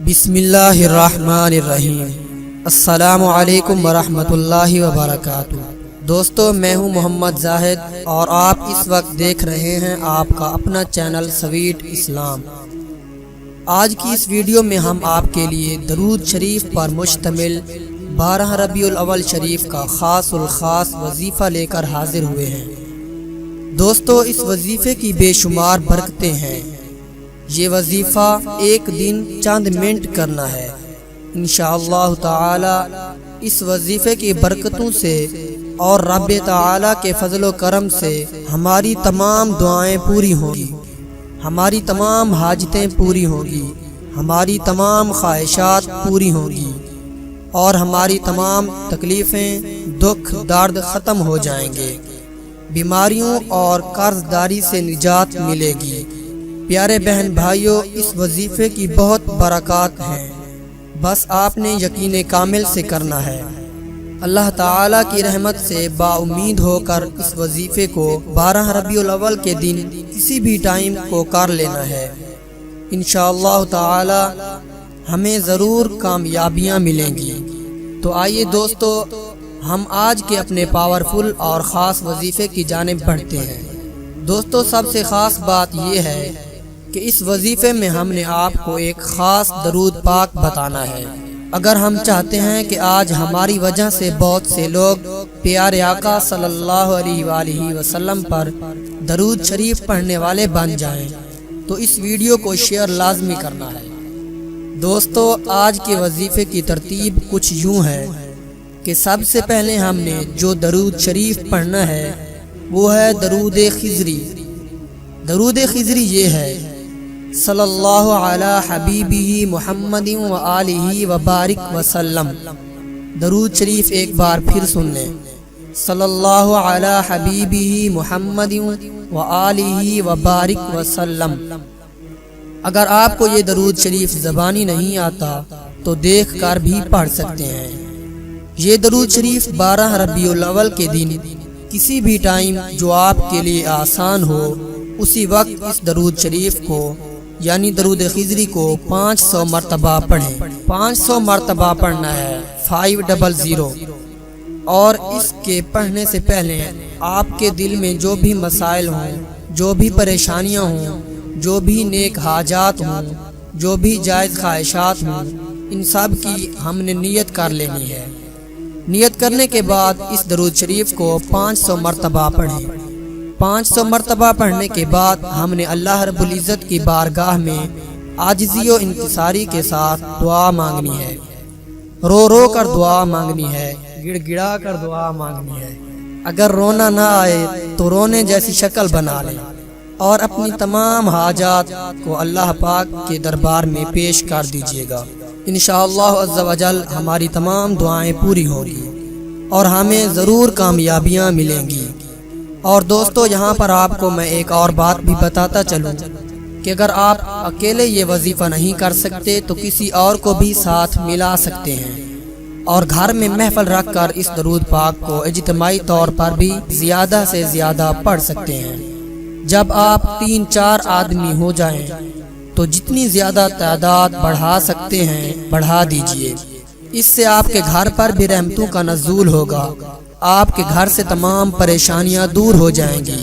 बिस्मिल्लाहिर्रहमानिर्रहीम। अस्सलामु अलैकुम वरहमतुल्लाहि वबरकातुह। दोस्तों, मैं हूं मोहम्मद जाहिद और आप इस वक्त देख रहे हैं आपका अपना चैनल स्वीट इस्लाम। आज की इस वीडियो में हम आपके लिए दरूद शरीफ पर मुश्तमिल 12 रबीउल अव्वल शरीफ का खासुल खास वजीफ़ा लेकर हाजिर हुए हैं। दोस्तों, इस वजीफ़े की बेशुमार बरकतें हैं। ये वजीफ़ा एक दिन चंद मिनट करना है। इंशाअल्लाह ताला इस वजीफ़े की बरकतों से और रब ताला के फजलो करम से हमारी तमाम दुआएं पूरी होंगी, हमारी तमाम हाजतें पूरी होंगी, हमारी तमाम ख्वाहिशात पूरी होंगी और हमारी तमाम तकलीफ़ें, दुख, दर्द ख़त्म हो जाएंगे। बीमारियों और कर्जदारी से निजात मिलेगी। प्यारे बहन भाइयों, इस वजीफ़े की बहुत बरकत हैं, बस आपने यकीन कामिल से करना है। अल्लाह ताला की रहमत से बाउम्मीद होकर इस वजीफ़े को 12 रबीउल अव्वल के दिन किसी भी टाइम को कर लेना है। इंशाअल्लाह ताला हमें ज़रूर कामयाबियाँ मिलेंगी। तो आइए दोस्तों, हम आज के अपने पावरफुल और ख़ास वजीफ़े की जानिब बढ़ते हैं। दोस्तों, सबसे ख़ास बात यह है कि इस वजीफ़े में हमने आपको एक ख़ास दरूद पाक बताना है। अगर हम चाहते हैं कि आज हमारी वजह से बहुत से लोग प्यारे आका सल्लल्लाहु अलैहि वसल्लम पर दरूद शरीफ पढ़ने वाले बन जाएं, तो इस वीडियो को शेयर लाजमी करना है। दोस्तों, आज के वजीफ़े की तरतीब कुछ यूँ है कि सबसे पहले हमने जो दरूद शरीफ पढ़ना है वो है दरूद खिजरी। दरूद खिजरी ये है, सल्लल्लाहु अला हबीबिही मुहम्मदिन व आलिही व बारिक वसल्लम। दरूद शरीफ एक बार फिर सुन लें, सल्लल्लाहु अला हबीबिही मुहम्मदिन व आलिही व बारिक वसल्लम। अगर आपको ये दरूद शरीफ ज़बानी नहीं आता तो देख कर भी पढ़ सकते हैं। ये दरूद शरीफ 12 रबीउल अव्वल के दिन किसी भी टाइम जो आपके लिए आसान हो उसी वक्त इस दरूद शरीफ को यानी दरूद खिजरी को 500 मरतबा पढ़ें। 500 मरतबा पढ़ना है, 500। और इसके पढ़ने से पहले आपके दिल में जो भी मसाइल हों, जो भी परेशानियां हों, जो भी नेक हाजात हों, जो भी जायज़ ख्वाहिशात हों, इन सब की हमने नियत कर लेनी है। नियत करने के बाद इस दरूद शरीफ को 500 मरतबा पढ़ें। 500 मरतबा पढ़ने के बाद हमने अल्लाह रब्बुल इज़्ज़त की बारगाह में आजिज़ी और इंकिसारी के साथ दुआ मांगनी है। रो रो कर दुआ मांगनी है, गिड़गिड़ा कर दुआ मांगनी है। अगर रोना ना आए तो रोने जैसी शक्ल बना लें और अपनी तमाम हाजात को अल्लाह पाक के दरबार में पेश कर दीजिएगा। इंशाअल्लाह अज़्ज़ा वजल हमारी तमाम दुआएं पूरी होंगी और हमें ज़रूर कामयाबियाँ मिलेंगी। और दोस्तों, यहाँ पर आपको मैं एक और बात भी बताता चलूँ कि अगर आप अकेले ये वजीफ़ा नहीं कर सकते तो किसी और को भी साथ मिला सकते हैं और घर में महफिल रख कर इस दरूद पाक को इज्तिमाई तौर पर भी ज़्यादा से ज़्यादा पढ़ सकते हैं। जब आप 3-4 आदमी हो जाएं तो जितनी ज़्यादा तादाद बढ़ा सकते हैं बढ़ा दीजिए। इससे आपके घर पर भी रहमतों का नज़ूल होगा, आपके घर से तमाम परेशानियां दूर हो जाएंगी।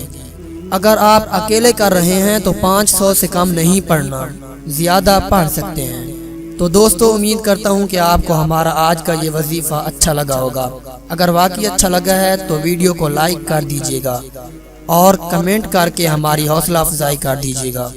अगर आप अकेले कर रहे हैं तो 500 से कम नहीं पढ़ना, ज़्यादा पढ़ सकते हैं। तो दोस्तों, उम्मीद करता हूं कि आपको हमारा आज का ये वजीफ़ा अच्छा लगा होगा। अगर वाकई अच्छा लगा है तो वीडियो को लाइक कर दीजिएगा और कमेंट करके हमारी हौसला अफजाई कर दीजिएगा।